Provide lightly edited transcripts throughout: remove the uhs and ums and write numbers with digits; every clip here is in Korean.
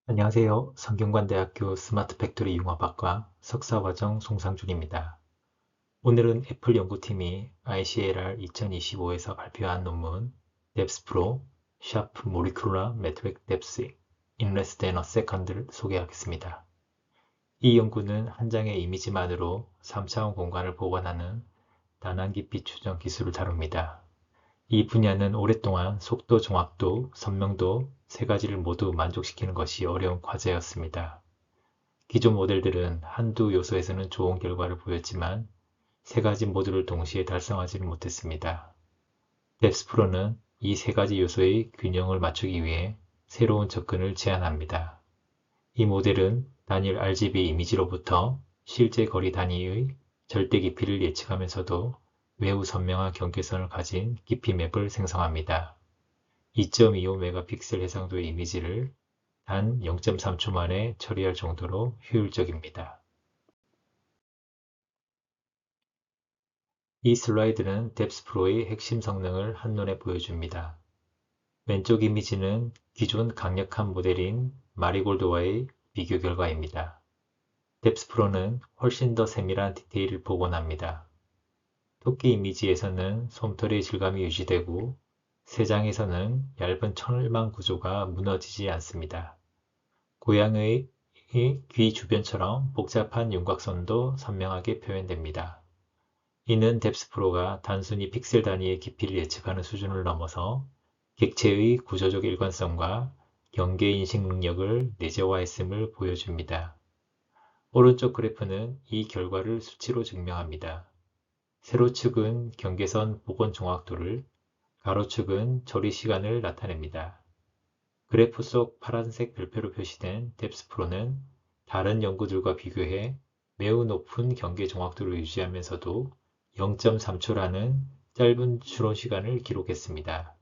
안녕하세요. 성균관대학교 스마트팩토리 융합학과 석사과정 송상준입니다. 오늘은 애플 연구팀이 ICLR 2025에서 발표한 논문 뎁스프로 Sharp Molecular Network Depth in Less than a Second를 소개하겠습니다. 이 연구는 한 장의 이미지만으로 3차원 공간을 복원하는 다난기피 추정 기술을 다룹니다. 이 분야는 오랫동안 속도, 정확도, 선명도 세 가지를 모두 만족시키는 것이 어려운 과제였습니다. 기존 모델들은 한두 요소에서는 좋은 결과를 보였지만 세 가지 모두를 동시에 달성하지는 못했습니다. 뎁스프로는 이 세 가지 요소의 균형을 맞추기 위해 새로운 접근을 제안합니다. 이 모델은 단일 RGB 이미지로부터 실제 거리 단위의 절대 깊이를 예측하면서도 매우 선명한 경계선을 가진 깊이 맵을 생성합니다. 2.25메가픽셀 해상도의 이미지를 단 0.3초 만에 처리할 정도로 효율적입니다. 이 슬라이드는 뎁스프로의 핵심 성능을 한눈에 보여줍니다. 왼쪽 이미지는 기존 강력한 모델인 마리골드와의 비교 결과입니다. 뎁스프로는 훨씬 더 세밀한 디테일을 복원합니다. 토끼 이미지에서는 솜털의 질감이 유지되고 세 장에서는 얇은 철망 구조가 무너지지 않습니다. 고양이의 귀 주변처럼 복잡한 윤곽선도 선명하게 표현됩니다. 이는 뎁스프로가 단순히 픽셀 단위의 깊이를 예측하는 수준을 넘어서 객체의 구조적 일관성과 경계 인식 능력을 내재화했음을 보여줍니다. 오른쪽 그래프는 이 결과를 수치로 증명합니다. 세로축은 경계선 복원 정확도를, 가로축은 처리 시간을 나타냅니다. 그래프 속 파란색 별표로 표시된 뎁스프로는 다른 연구들과 비교해 매우 높은 경계 정확도를 유지하면서도 0.3초라는 짧은 추론 시간을 기록했습니다.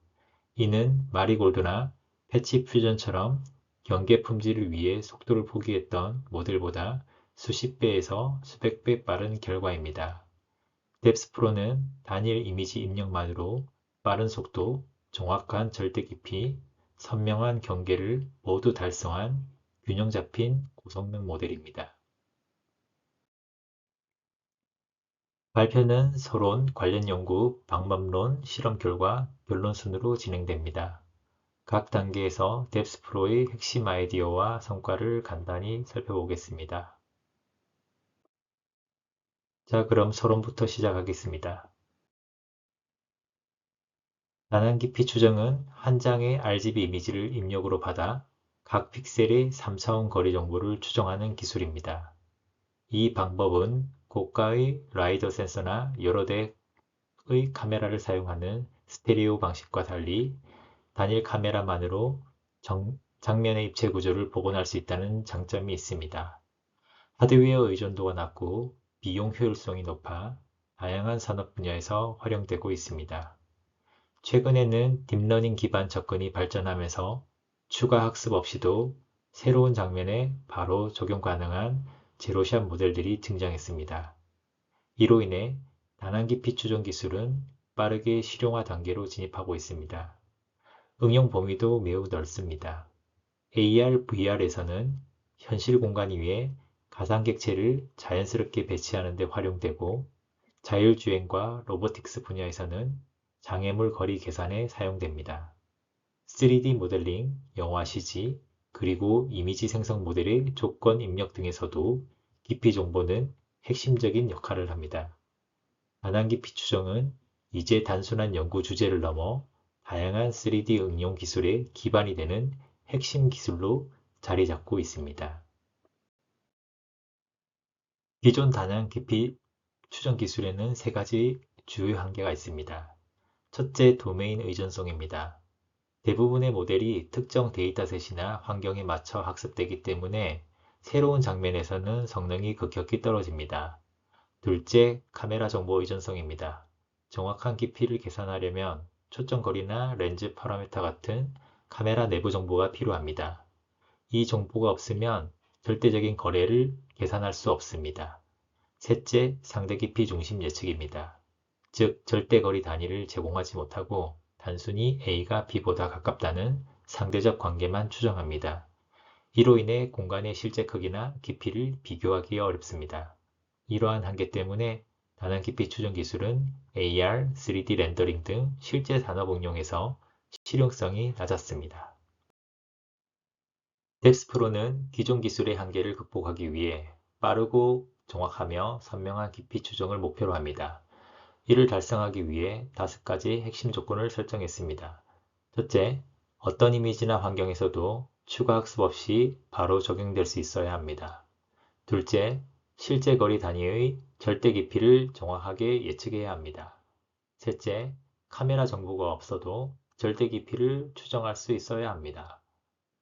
이는 마리골드나 패치 퓨전처럼 경계 품질을 위해 속도를 포기했던 모델보다 수십 배에서 수백 배 빠른 결과입니다. 뎁스프로는 단일 이미지 입력만으로 빠른 속도, 정확한 절대 깊이, 선명한 경계를 모두 달성한 균형 잡힌 고성능 모델입니다. 발표는 서론, 관련 연구, 방법론, 실험 결과, 결론 순으로 진행됩니다. 각 단계에서 뎁스프로의 핵심 아이디어와 성과를 간단히 살펴보겠습니다. 자, 그럼 서론부터 시작하겠습니다. 단한 깊이 추정은 한 장의 RGB 이미지를 입력으로 받아 각 픽셀의 3차원 거리 정보를 추정하는 기술입니다. 이 방법은 고가의 라이더 센서나 여러 대의 카메라를 사용하는 스테레오 방식과 달리 단일 카메라만으로 장면의 입체 구조를 복원할 수 있다는 장점이 있습니다. 하드웨어 의존도가 낮고 비용 효율성이 높아 다양한 산업 분야에서 활용되고 있습니다. 최근에는 딥러닝 기반 접근이 발전하면서 추가 학습 없이도 새로운 장면에 바로 적용 가능한 제로샷 모델들이 등장했습니다. 이로 인해 단한 깊이 추정 기술은 빠르게 실용화 단계로 진입하고 있습니다. 응용 범위도 매우 넓습니다. AR, VR에서는 현실 공간 위에 가상객체를 자연스럽게 배치하는 데 활용되고 자율주행과 로보틱스 분야에서는 장애물 거리 계산에 사용됩니다. 3D 모델링, 영화 CG, 그리고 이미지 생성 모델의 조건 입력 등에서도 깊이 정보는 핵심적인 역할을 합니다. 반환 깊이 추정은 이제 단순한 연구 주제를 넘어 다양한 3D 응용 기술의 기반이 되는 핵심 기술로 자리 잡고 있습니다. 기존 단한 깊이 추정 기술에는 세 가지 주요 한계가 있습니다. 첫째, 도메인 의존성입니다. 대부분의 모델이 특정 데이터셋이나 환경에 맞춰 학습되기 때문에 새로운 장면에서는 성능이 급격히 떨어집니다. 둘째, 카메라 정보 의존성입니다. 정확한 깊이를 계산하려면 초점거리나 렌즈 파라미터 같은 카메라 내부 정보가 필요합니다. 이 정보가 없으면 절대적인 거래를 계산할 수 없습니다. 셋째, 상대 깊이 중심 예측입니다. 즉, 절대거리 단위를 제공하지 못하고 단순히 A가 B보다 가깝다는 상대적 관계만 추정합니다. 이로 인해 공간의 실제 크기나 깊이를 비교하기 어렵습니다. 이러한 한계 때문에 다난 깊이 추정 기술은 AR, 3D 렌더링 등 실제 산업 응용에서 실용성이 낮았습니다. 뎁스프로는 기존 기술의 한계를 극복하기 위해 빠르고 정확하며 선명한 깊이 추정을 목표로 합니다. 이를 달성하기 위해 5가지 핵심 조건을 설정했습니다. 첫째, 어떤 이미지나 환경에서도 추가 학습 없이 바로 적용될 수 있어야 합니다. 둘째, 실제 거리 단위의 절대 깊이를 정확하게 예측해야 합니다. 셋째, 카메라 정보가 없어도 절대 깊이를 추정할 수 있어야 합니다.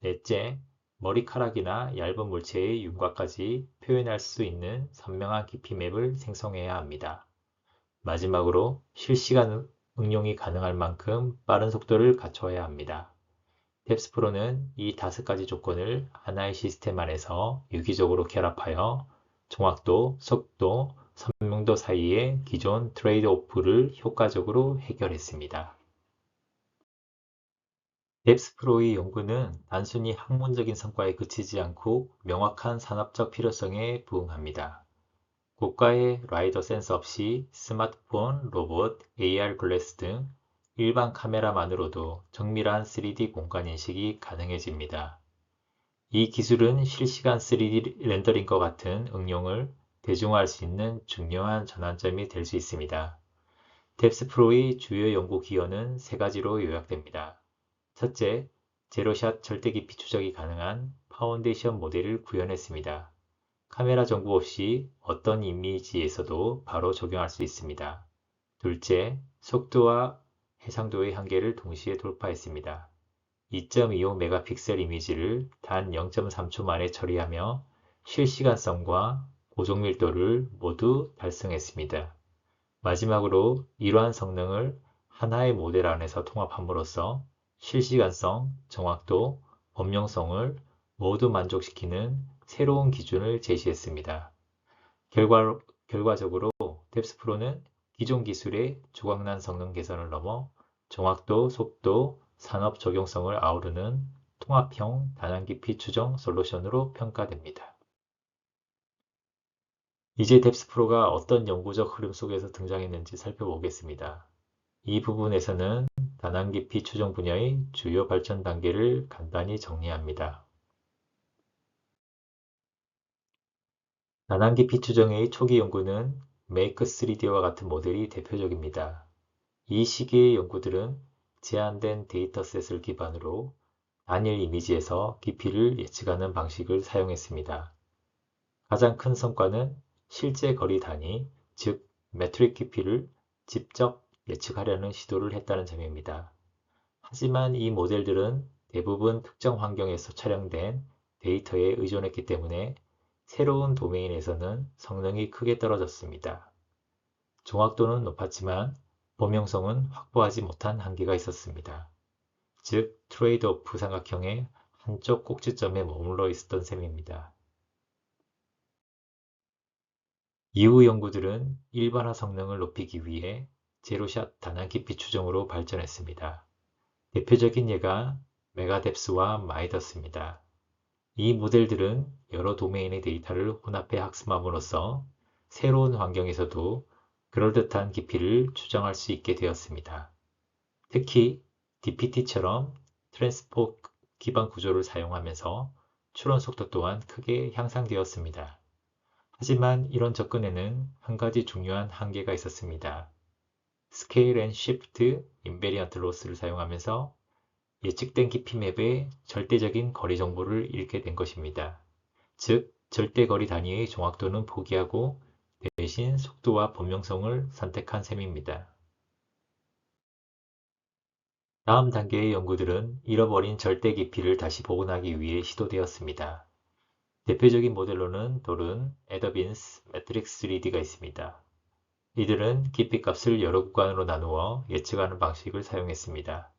넷째, 머리카락이나 얇은 물체의 윤곽까지 표현할 수 있는 선명한 깊이 맵을 생성해야 합니다. 마지막으로 실시간 응용이 가능할 만큼 빠른 속도를 갖춰야 합니다. 뎁스프로는 이 5가지 조건을 하나의 시스템 안에서 유기적으로 결합하여 정확도, 속도, 선명도 사이의 기존 트레이드오프를 효과적으로 해결했습니다. 뎁스프로의 연구는 단순히 학문적인 성과에 그치지 않고 명확한 산업적 필요성에 부응합니다. 고가의 라이더 센서 없이 스마트폰, 로봇, AR 글래스 등 일반 카메라만으로도 정밀한 3D 공간 인식이 가능해집니다. 이 기술은 실시간 3D 렌더링과 같은 응용을 대중화할 수 있는 중요한 전환점이 될 수 있습니다. 뎁스프로의 주요 연구 기여는 3가지로 요약됩니다. 첫째, 제로샷 절대 깊이 추적이 가능한 파운데이션 모델을 구현했습니다. 카메라 정보 없이 어떤 이미지에서도 바로 적용할 수 있습니다. 둘째, 속도와 해상도의 한계를 동시에 돌파했습니다. 2.25 메가픽셀 이미지를 단 0.3초 만에 처리하며 실시간성과 고정밀도를 모두 달성했습니다. 마지막으로 이러한 성능을 하나의 모델 안에서 통합함으로써 실시간성, 정확도, 범용성을 모두 만족시키는 새로운 기준을 제시했습니다. 결과적으로 뎁스프로는 기존 기술의 조각난 성능 개선을 넘어 정확도, 속도, 산업 적용성을 아우르는 통합형 다난 깊이 추정 솔루션으로 평가됩니다. 이제 뎁스프로가 어떤 연구적 흐름 속에서 등장했는지 살펴보겠습니다. 이 부분에서는 다난 깊이 추정 분야의 주요 발전 단계를 간단히 정리합니다. 다난 깊이 추정의 초기 연구는 메이크3D와 같은 모델이 대표적입니다. 이 시기의 연구들은 제한된 데이터셋을 기반으로 단일 이미지에서 깊이를 예측하는 방식을 사용했습니다. 가장 큰 성과는 실제 거리 단위, 즉 메트릭 깊이를 직접 예측하려는 시도를 했다는 점입니다. 하지만 이 모델들은 대부분 특정 환경에서 촬영된 데이터에 의존했기 때문에 새로운 도메인에서는 성능이 크게 떨어졌습니다. 정확도는 높았지만 범용성은 확보하지 못한 한계가 있었습니다. 즉, 트레이드오프 삼각형의 한쪽 꼭지점에 머물러 있었던 셈입니다. 이후 연구들은 일반화 성능을 높이기 위해 제로샷 다난 깊이 추정으로 발전했습니다. 대표적인 예가 메가뎁스와 마이더스입니다. 이 모델들은 여러 도메인의 데이터를 혼합해 학습함으로써 새로운 환경에서도 그럴듯한 깊이를 추정할 수 있게 되었습니다. 특히 DPT처럼 트랜스포 기반 구조를 사용하면서 추론 속도 또한 크게 향상되었습니다. 하지만 이런 접근에는 한 가지 중요한 한계가 있었습니다. 스케일 앤 시프트 인베리언트 로스를 사용하면서 예측된 깊이 맵의 절대적인 거리 정보를 잃게 된 것입니다. 즉, 절대 거리 단위의 정확도는 포기하고 대신 속도와 범용성을 선택한 셈입니다. 다음 단계의 연구들은 잃어버린 절대 깊이를 다시 복원하기 위해 시도되었습니다. 대표적인 모델로는 돌은, 에더빈스, 매트릭스 3D가 있습니다. 이들은 깊이값을 여러 구간으로 나누어 예측하는 방식을 사용했습니다.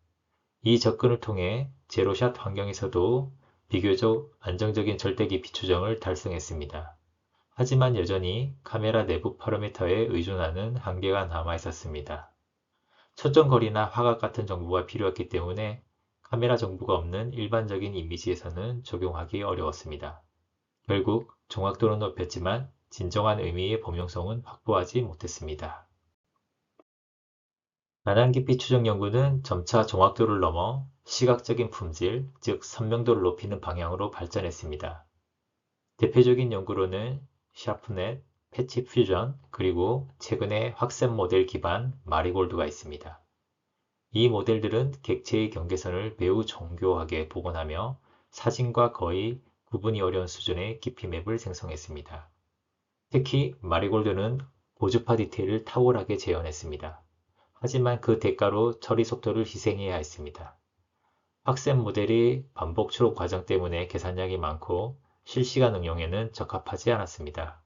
이 접근을 통해 제로샷 환경에서도 비교적 안정적인 절대 깊이 추정을 달성했습니다. 하지만 여전히 카메라 내부 파라미터에 의존하는 한계가 남아 있었습니다. 초점 거리나 화각 같은 정보가 필요했기 때문에 카메라 정보가 없는 일반적인 이미지에서는 적용하기 어려웠습니다. 결국 정확도는 높였지만 진정한 의미의 범용성은 확보하지 못했습니다. 반환 깊이 추정 연구는 점차 정확도를 넘어 시각적인 품질, 즉 선명도를 높이는 방향으로 발전했습니다. 대표적인 연구로는 샤프넷, 패치 퓨전, 그리고 최근에 확산 모델 기반 마리골드가 있습니다. 이 모델들은 객체의 경계선을 매우 정교하게 복원하며 사진과 거의 구분이 어려운 수준의 깊이 맵을 생성했습니다. 특히 마리골드는 고주파 디테일을 탁월하게 재현했습니다. 하지만 그 대가로 처리 속도를 희생해야 했습니다. 학습 모델이 반복 추론 과정 때문에 계산량이 많고 실시간 응용에는 적합하지 않았습니다.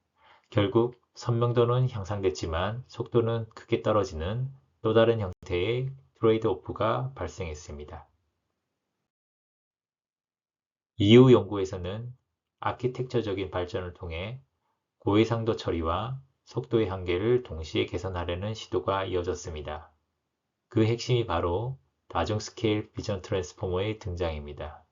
결국 선명도는 향상됐지만 속도는 크게 떨어지는 또 다른 형태의 트레이드오프가 발생했습니다. 이후 연구에서는 아키텍처적인 발전을 통해 고해상도 처리와 속도의 한계를 동시에 개선하려는 시도가 이어졌습니다. 그 핵심이 바로 다중 스케일 비전 트랜스포머의 등장입니다.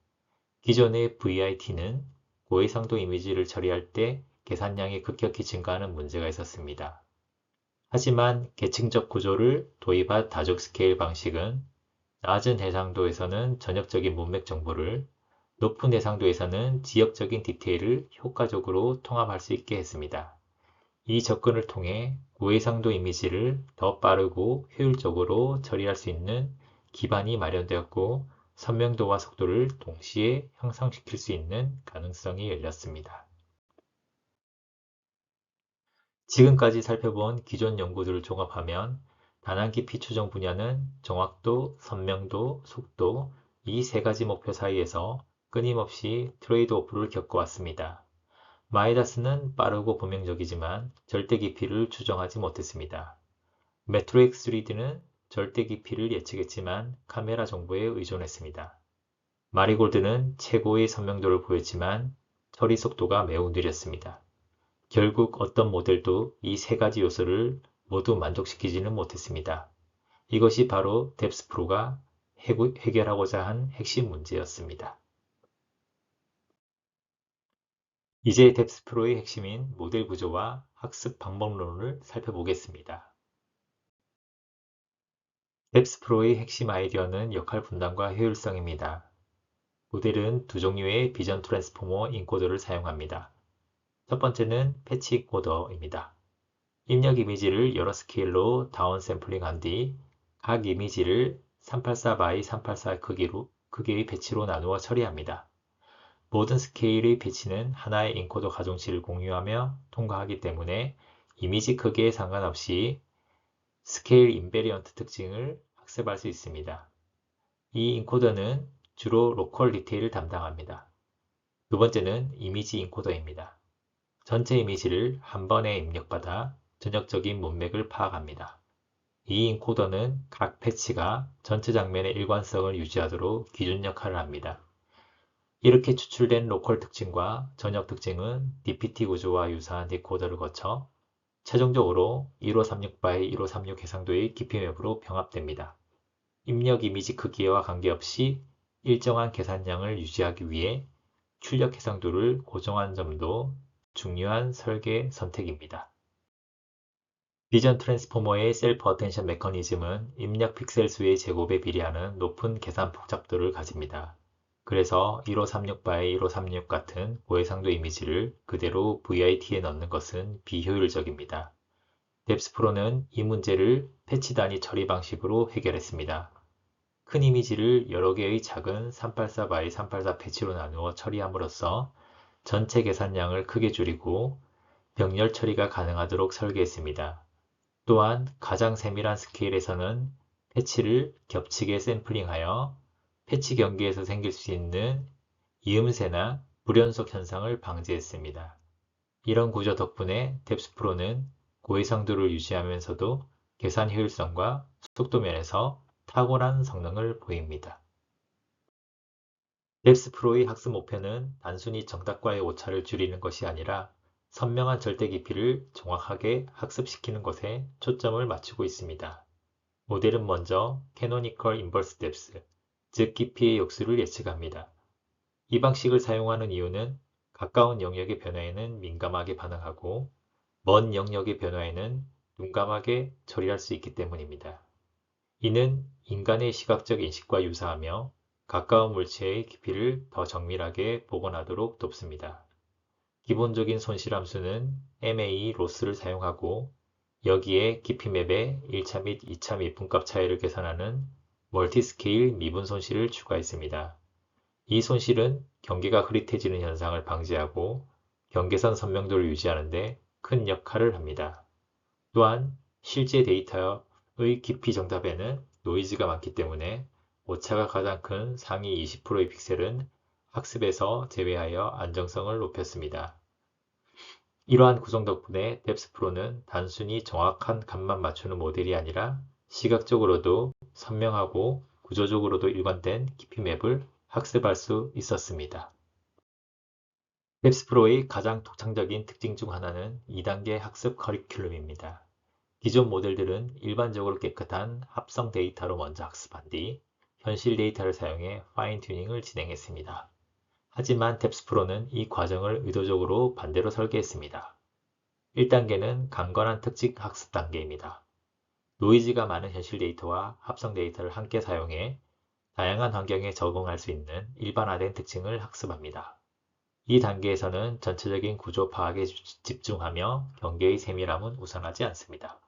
기존의 VIT는 고해상도 이미지를 처리할 때 계산량이 급격히 증가하는 문제가 있었습니다. 하지만 계층적 구조를 도입한 다중 스케일 방식은 낮은 해상도에서는 전역적인 문맥 정보를, 높은 해상도에서는 지역적인 디테일을 효과적으로 통합할 수 있게 했습니다. 이 접근을 통해 고해상도 이미지를 더 빠르고 효율적으로 처리할 수 있는 기반이 마련되었고 선명도와 속도를 동시에 향상시킬 수 있는 가능성이 열렸습니다. 지금까지 살펴본 기존 연구들을 종합하면 반환 깊이 추정 분야는 정확도, 선명도, 속도 이 세 가지 목표 사이에서 끊임없이 트레이드오프를 겪어왔습니다. 마이다스는 빠르고 범용적이지만 절대 깊이를 추정하지 못했습니다. 매트릭스 3D는 절대 깊이를 예측했지만 카메라 정보에 의존했습니다. 마리골드는 최고의 선명도를 보였지만 처리 속도가 매우 느렸습니다. 결국 어떤 모델도 이 세 가지 요소를 모두 만족시키지는 못했습니다. 이것이 바로 뎁스프로가 해결하고자 한 핵심 문제였습니다. 이제 뎁스프로의 핵심인 모델 구조와 학습 방법론을 살펴보겠습니다. 뎁스프로의 핵심 아이디어는 역할 분담과 효율성입니다. 모델은 두 종류의 비전 트랜스포머 인코더를 사용합니다. 첫 번째는 패치 인코더입니다. 입력 이미지를 여러 스케일로 다운 샘플링한 뒤 각 이미지를 384x384 크기의 배치로 나누어 처리합니다. 모든 스케일의 배치는 하나의 인코더 가중치를 공유하며 통과하기 때문에 이미지 크기에 상관없이 스케일 인베리언트 특징을 학습할 수 있습니다. 이 인코더는 주로 로컬 디테일을 담당합니다. 두 번째는 이미지 인코더입니다. 전체 이미지를 한 번에 입력받아 전역적인 문맥을 파악합니다. 이 인코더는 각 패치가 전체 장면의 일관성을 유지하도록 기준 역할을 합니다. 이렇게 추출된 로컬 특징과 전역 특징은 DPT 구조와 유사한 디코더를 거쳐 최종적으로 1536 x 1536 해상도의 깊이 맵으로 병합됩니다. 입력 이미지 크기와 관계없이 일정한 계산량을 유지하기 위해 출력 해상도를 고정한 점도 중요한 설계 선택입니다. 비전 트랜스포머의 셀프 어텐션 메커니즘은 입력 픽셀 수의 제곱에 비례하는 높은 계산 복잡도를 가집니다. 그래서 1536 x 1536 같은 고해상도 이미지를 그대로 VIT에 넣는 것은 비효율적입니다. 뎁스프로는 이 문제를 패치 단위 처리 방식으로 해결했습니다. 큰 이미지를 여러 개의 작은 384x384 패치로 나누어 처리함으로써 전체 계산량을 크게 줄이고 병렬 처리가 가능하도록 설계했습니다. 또한 가장 세밀한 스케일에서는 패치를 겹치게 샘플링하여 패치 경계에서 생길 수 있는 이음새나 불연속 현상을 방지했습니다. 이런 구조 덕분에 뎁스프로는 고해상도를 유지하면서도 계산 효율성과 속도 면에서 탁월한 성능을 보입니다. 뎁스프로의 학습 목표는 단순히 정답과의 오차를 줄이는 것이 아니라 선명한 절대 깊이를 정확하게 학습시키는 것에 초점을 맞추고 있습니다. 모델은 먼저 캐노니컬 인버스 뎁스, 즉 깊이의 역수를 예측합니다. 이 방식을 사용하는 이유는 가까운 영역의 변화에는 민감하게 반응하고 먼 영역의 변화에는 둔감하게 처리할 수 있기 때문입니다. 이는 인간의 시각적 인식과 유사하며 가까운 물체의 깊이를 더 정밀하게 복원하도록 돕습니다. 기본적인 손실함수는 MA 로스를 사용하고 여기에 깊이 맵의 1차 및 2차 미분값 차이를 계산하는 멀티스케일 미분 손실을 추가했습니다. 이 손실은 경계가 흐릿해지는 현상을 방지하고 경계선 선명도를 유지하는 데 큰 역할을 합니다. 또한 실제 데이터의 깊이 정답에는 노이즈가 많기 때문에 오차가 가장 큰 상위 20%의 픽셀은 학습에서 제외하여 안정성을 높였습니다. 이러한 구성 덕분에 뎁스프로는 단순히 정확한 값만 맞추는 모델이 아니라 시각적으로도 선명하고 구조적으로도 일관된 깊이 맵을 학습할 수 있었습니다. 뎁스프로의 가장 독창적인 특징 중 하나는 2단계 학습 커리큘럼입니다. 기존 모델들은 일반적으로 깨끗한 합성 데이터로 먼저 학습한 뒤 현실 데이터를 사용해 파인 튜닝을 진행했습니다. 하지만 뎁스프로는 이 과정을 의도적으로 반대로 설계했습니다. 1단계는 강건한 특징 학습 단계입니다. 노이즈가 많은 현실 데이터와 합성 데이터를 함께 사용해 다양한 환경에 적응할 수 있는 일반화된 특징을 학습합니다. 이 단계에서는 전체적인 구조 파악에 집중하며 경계의 세밀함은 우선하지 않습니다.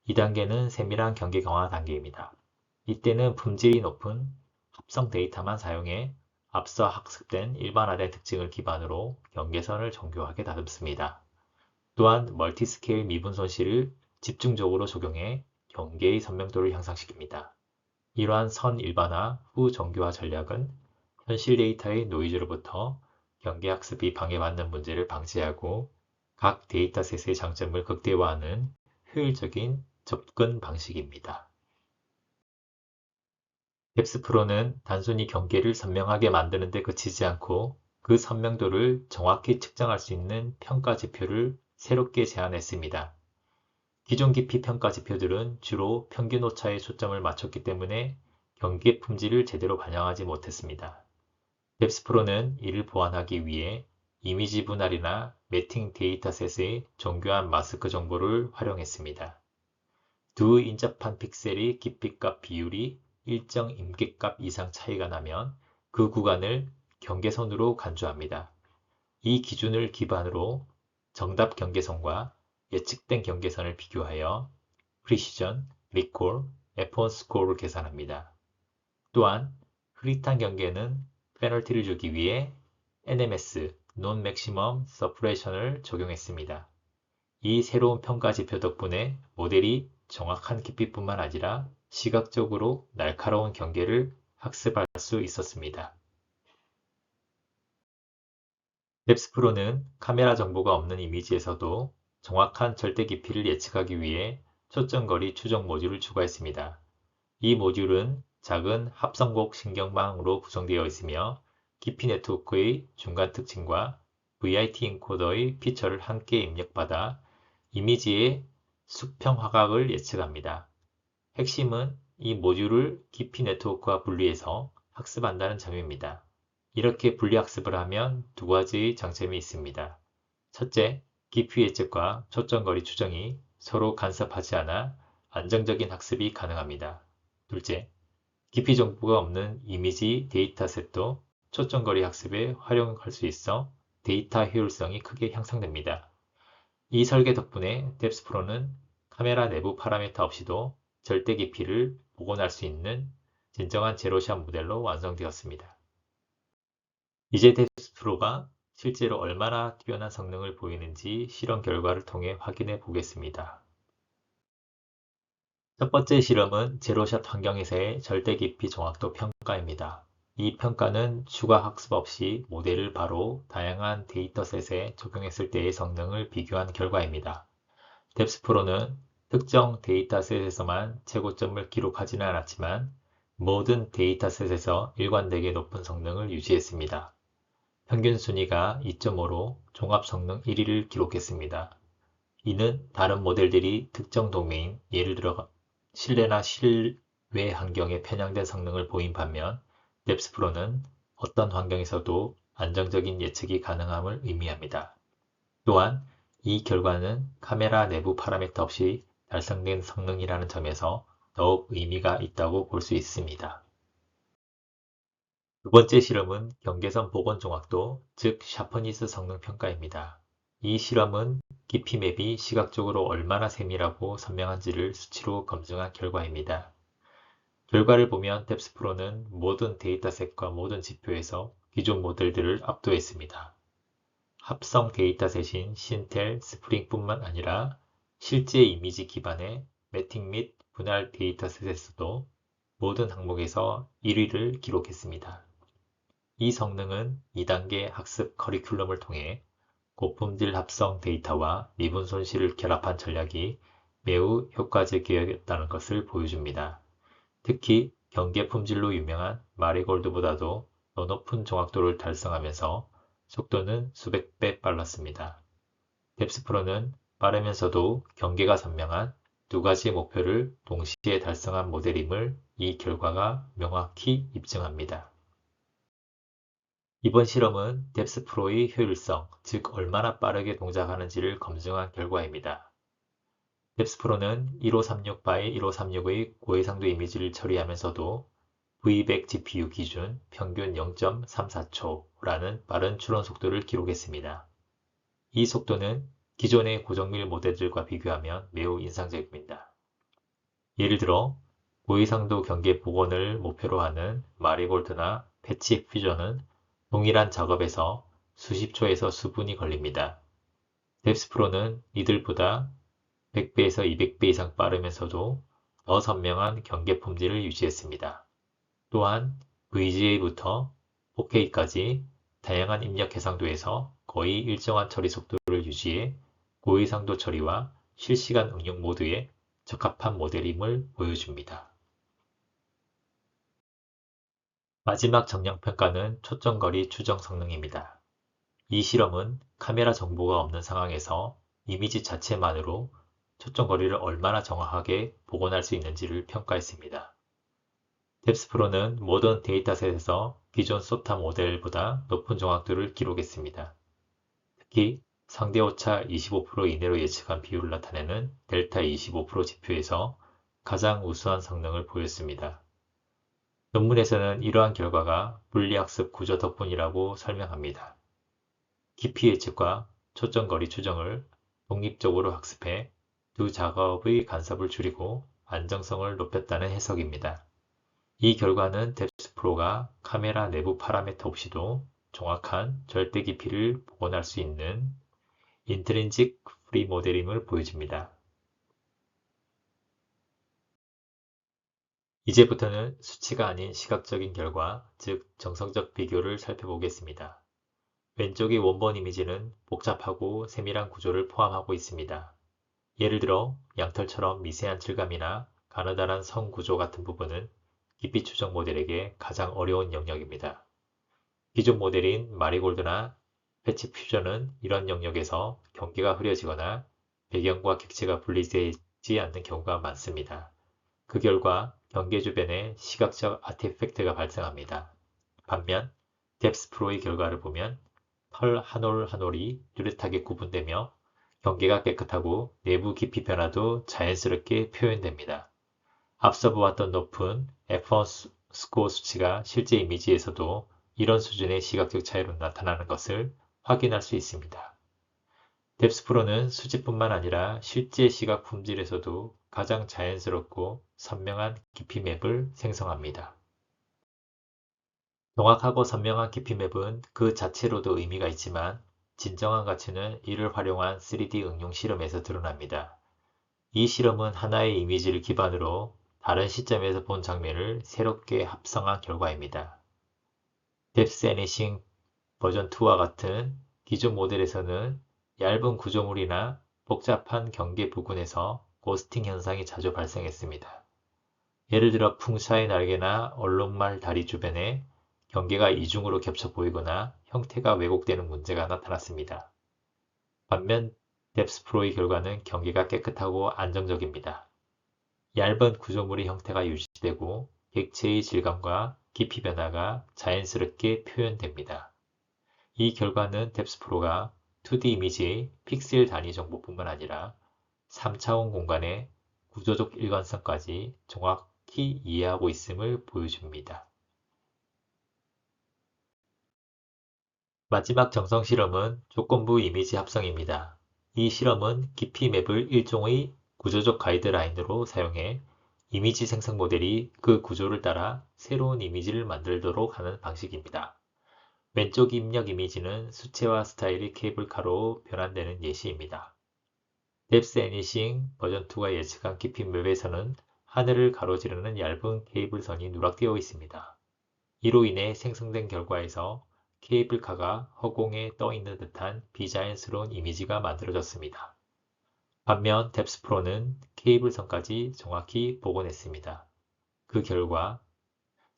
2단계는 세밀한 경계 강화 단계입니다. 이때는 품질이 높은 합성 데이터만 사용해 앞서 학습된 일반화된 특징을 기반으로 경계선을 정교하게 다듬습니다. 또한 멀티스케일 미분 손실을 집중적으로 적용해 경계의 선명도를 향상시킵니다. 이러한 선 일반화 후 정교화 전략은 현실 데이터의 노이즈로부터 경계 학습이 방해받는 문제를 방지하고 각 데이터셋의 장점을 극대화하는 효율적인 접근 방식입니다. 뎁스프로는 단순히 경계를 선명하게 만드는 데 그치지 않고 그 선명도를 정확히 측정할 수 있는 평가 지표를 새롭게 제안했습니다. 기존 깊이 평가 지표들은 주로 평균 오차에 초점을 맞췄기 때문에 경계 품질을 제대로 반영하지 못했습니다. 뎁스프로는 이를 보완하기 위해 이미지 분할이나 매팅 데이터셋의 정교한 마스크 정보를 활용했습니다. 두 인접한 픽셀의 깊이값 비율이 일정 임계값 이상 차이가 나면 그 구간을 경계선으로 간주합니다. 이 기준을 기반으로 정답 경계선과 예측된 경계선을 비교하여 프리시전, 리콜, F1 스코어를 계산합니다. 또한 흐릿한 경계는 페널티를 주기 위해 NMS, Non-Maximum Suppression을 적용했습니다. 이 새로운 평가 지표 덕분에 모델이 정확한 깊이뿐만 아니라 시각적으로 날카로운 경계를 학습할 수 있었습니다. 뎁스프로는 카메라 정보가 없는 이미지에서도 정확한 절대 깊이를 예측하기 위해 초점거리 추적 모듈을 추가했습니다. 이 모듈은 작은 합성곡 신경망으로 구성되어 있으며 깊이 네트워크의 중간 특징과 VIT 인코더의 피처를 함께 입력받아 이미지의 수평 화각을 예측합니다. 핵심은 이 모듈을 깊이 네트워크와 분리해서 학습한다는 점입니다. 이렇게 분리학습을 하면 두 가지의 장점이 있습니다. 첫째, 깊이 예측과 초점거리 추정이 서로 간섭하지 않아 안정적인 학습이 가능합니다. 둘째, 깊이 정보가 없는 이미지 데이터셋도 초점거리 학습에 활용할 수 있어 데이터 효율성이 크게 향상됩니다. 이 설계 덕분에 뎁스프로는 카메라 내부 파라미터 없이도 절대 깊이를 복원할 수 있는 진정한 제로샷 모델로 완성되었습니다. 이제 뎁스프로가 실제로 얼마나 뛰어난 성능을 보이는지 실험 결과를 통해 확인해 보겠습니다. 첫 번째 실험은 제로샷 환경에서의 절대 깊이 정확도 평가입니다. 이 평가는 추가 학습 없이 모델을 바로 다양한 데이터셋에 적용했을 때의 성능을 비교한 결과입니다. 뎁스프로는 특정 데이터셋에서만 최고점을 기록하지는 않았지만 모든 데이터셋에서 일관되게 높은 성능을 유지했습니다. 평균 순위가 2.5로 종합 성능 1위를 기록했습니다. 이는 다른 모델들이 특정 도메인, 예를 들어 실내나 실외 환경에 편향된 성능을 보인 반면 뎁스프로는 어떤 환경에서도 안정적인 예측이 가능함을 의미합니다. 또한 이 결과는 카메라 내부 파라미터 없이 달성된 성능이라는 점에서 더욱 의미가 있다고 볼 수 있습니다. 두 번째 실험은 경계선 복원 종합도, 즉 샤퍼니스 성능 평가입니다. 이 실험은 깊이 맵이 시각적으로 얼마나 세밀하고 선명한지를 수치로 검증한 결과입니다. 결과를 보면 뎁스프로는 모든 데이터셋과 모든 지표에서 기존 모델들을 압도했습니다. 합성 데이터셋인 신텔, 스프링뿐만 아니라 실제 이미지 기반의 매팅 및 분할 데이터셋에서도 모든 항목에서 1위를 기록했습니다. 이 성능은 2단계 학습 커리큘럼을 통해 고품질 합성 데이터와 미분 손실을 결합한 전략이 매우 효과적이었다는 것을 보여줍니다. 특히 경계 품질로 유명한 마리골드보다도 더 높은 정확도를 달성하면서 속도는 수백 배 빨랐습니다. 뎁스프로는 빠르면서도 경계가 선명한 두 가지 목표를 동시에 달성한 모델임을 이 결과가 명확히 입증합니다. 이번 실험은 뎁스프로의 효율성, 즉 얼마나 빠르게 동작하는지를 검증한 결과입니다. 뎁스프로는 1536 by 1536의 고해상도 이미지를 처리하면서도 V100 GPU 기준 평균 0.34초라는 빠른 추론 속도를 기록했습니다. 이 속도는 기존의 고정밀 모델들과 비교하면 매우 인상적입니다. 예를 들어 고해상도 경계 복원을 목표로 하는 마리골드나 패치 퓨전은 동일한 작업에서 수십 초에서 수분이 걸립니다. 뎁스프로는 이들보다 100배에서 200배 이상 빠르면서도 더 선명한 경계 품질을 유지했습니다. 또한 VGA부터 4K까지 다양한 입력 해상도에서 거의 일정한 처리 속도를 유지해 고해상도 처리와 실시간 응용 모드에 적합한 모델임을 보여줍니다. 마지막 정량평가는 초점거리 추정 성능입니다. 이 실험은 카메라 정보가 없는 상황에서 이미지 자체만으로 초점거리를 얼마나 정확하게 복원할 수 있는지를 평가했습니다. 뎁스프로는 모든 데이터셋에서 기존 소타 모델보다 높은 정확도를 기록했습니다. 특히 상대 오차 25% 이내로 예측한 비율을 나타내는 델타 25% 지표에서 가장 우수한 성능을 보였습니다. 논문에서는 이러한 결과가 분리학습 구조 덕분이라고 설명합니다. 깊이 예측과 초점거리 추정을 독립적으로 학습해 두 작업의 간섭을 줄이고 안정성을 높였다는 해석입니다. 이 결과는 뎁스프로가 카메라 내부 파라미터 없이도 정확한 절대 깊이를 복원할 수 있는 인트린직 프리 모델임을 보여줍니다. 이제부터는 수치가 아닌 시각적인 결과, 즉 정성적 비교를 살펴보겠습니다. 왼쪽의 원본 이미지는 복잡하고 세밀한 구조를 포함하고 있습니다. 예를 들어 양털처럼 미세한 질감이나 가느다란 성 구조 같은 부분은 깊이 추정 모델에게 가장 어려운 영역입니다. 기존 모델인 마리골드나 패치 퓨전은 이런 영역에서 경계가 흐려지거나 배경과 객체가 분리되지 않는 경우가 많습니다. 그 결과 경계 주변에 시각적 아티팩트가 발생합니다. 반면 뎁스프로의 결과를 보면 털 한 올 한 올이 뚜렷하게 구분되며 경계가 깨끗하고 내부 깊이 변화도 자연스럽게 표현됩니다. 앞서 보았던 높은 F1 스코어 수치가 실제 이미지에서도 이런 수준의 시각적 차이로 나타나는 것을 확인할 수 있습니다. 뎁스프로는 수치뿐만 아니라 실제 시각 품질에서도 가장 자연스럽고 선명한 깊이 맵을 생성합니다. 정확하고 선명한 깊이 맵은 그 자체로도 의미가 있지만 진정한 가치는 이를 활용한 3D 응용 실험에서 드러납니다. 이 실험은 하나의 이미지를 기반으로 다른 시점에서 본 장면을 새롭게 합성한 결과입니다. 뎁스 애니싱 버전 2와 같은 기존 모델에서는 얇은 구조물이나 복잡한 경계 부근에서 고스팅 현상이 자주 발생했습니다. 예를 들어 풍차의 날개나 얼룩말 다리 주변에 경계가 이중으로 겹쳐 보이거나 형태가 왜곡되는 문제가 나타났습니다. 반면 뎁스프로의 결과는 경계가 깨끗하고 안정적입니다. 얇은 구조물의 형태가 유지되고 객체의 질감과 깊이 변화가 자연스럽게 표현됩니다. 이 결과는 뎁스프로가 2D 이미지의 픽셀 단위 정보뿐만 아니라 3차원 공간의 구조적 일관성까지 정확히 이해하고 있음을 보여줍니다. 마지막 정성 실험은 조건부 이미지 합성입니다. 이 실험은 깊이 맵을 일종의 구조적 가이드라인으로 사용해 이미지 생성 모델이 그 구조를 따라 새로운 이미지를 만들도록 하는 방식입니다. 왼쪽 입력 이미지는 수채화 스타일의 케이블카로 변환되는 예시입니다. 뎁스 애니싱 버전 2가 예측한 깊이 맵에서는 하늘을 가로지르는 얇은 케이블선이 누락되어 있습니다. 이로 인해 생성된 결과에서 케이블카가 허공에 떠 있는 듯한 비자연스러운 이미지가 만들어졌습니다. 반면 뎁스 프로는 케이블선까지 정확히 복원했습니다. 그 결과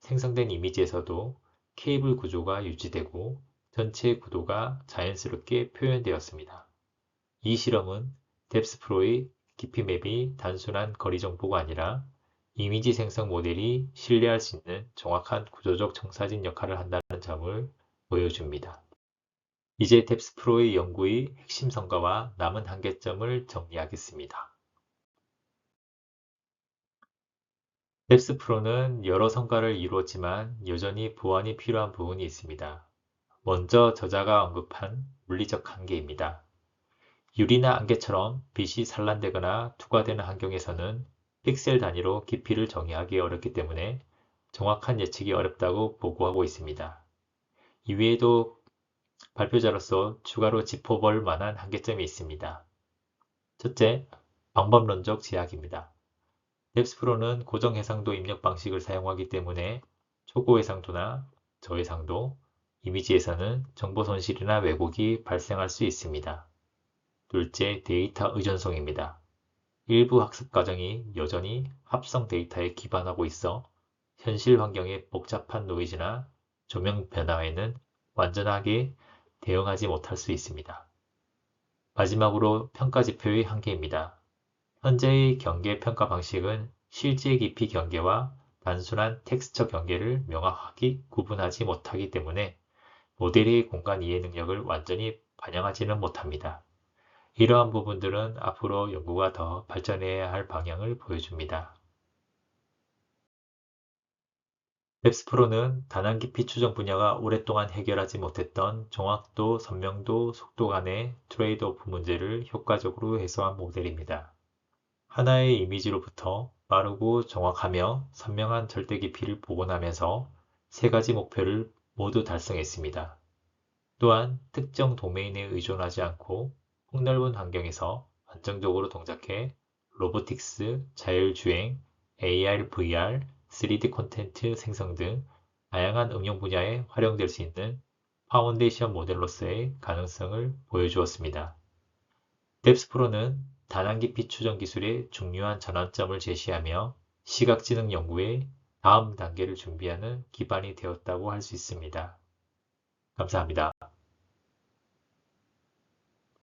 생성된 이미지에서도 케이블 구조가 유지되고 전체 구도가 자연스럽게 표현되었습니다. 이 실험은 뎁스 프로의 깊이 맵이 단순한 거리 정보가 아니라 이미지 생성 모델이 신뢰할 수 있는 정확한 구조적 청사진 역할을 한다는 점을 보여줍니다. 이제 뎁스 프로의 연구의 핵심 성과와 남은 한계점을 정리하겠습니다. 뎁스 프로는 여러 성과를 이루었지만 여전히 보완이 필요한 부분이 있습니다. 먼저 저자가 언급한 물리적 한계입니다. 유리나 안개처럼 빛이 산란되거나 투과되는 환경에서는 픽셀 단위로 깊이를 정의하기 어렵기 때문에 정확한 예측이 어렵다고 보고하고 있습니다. 이외에도 발표자로서 추가로 짚어볼 만한 한계점이 있습니다. 첫째, 방법론적 제약입니다. 뎁스프로는 고정 해상도 입력 방식을 사용하기 때문에 초고 해상도나 저해상도 이미지에서는 정보 손실이나 왜곡이 발생할 수 있습니다. 둘째, 데이터 의존성입니다. 일부 학습 과정이 여전히 합성 데이터에 기반하고 있어 현실 환경의 복잡한 노이즈나 조명 변화에는 완전하게 대응하지 못할 수 있습니다. 마지막으로 평가 지표의 한계입니다. 현재의 경계 평가 방식은 실제 깊이 경계와 단순한 텍스처 경계를 명확하게 구분하지 못하기 때문에 모델의 공간 이해 능력을 완전히 반영하지는 못합니다. 이러한 부분들은 앞으로 연구가 더 발전해야 할 방향을 보여줍니다. 뎁스프로는 단한 깊이 추정 분야가 오랫동안 해결하지 못했던 정확도, 선명도, 속도 간의 트레이드오프 문제를 효과적으로 해소한 모델입니다. 하나의 이미지로부터 빠르고 정확하며 선명한 절대 깊이를 복원하면서 세 가지 목표를 모두 달성했습니다. 또한 특정 도메인에 의존하지 않고 폭넓은 환경에서 안정적으로 동작해 로보틱스, 자율주행, AR, VR, 3D 콘텐츠 생성 등 다양한 응용 분야에 활용될 수 있는 파운데이션 모델로서의 가능성을 보여주었습니다. 뎁스프로는 단한 깊이 추정 기술의 중요한 전환점을 제시하며 시각지능 연구의 다음 단계를 준비하는 기반이 되었다고 할 수 있습니다. 감사합니다.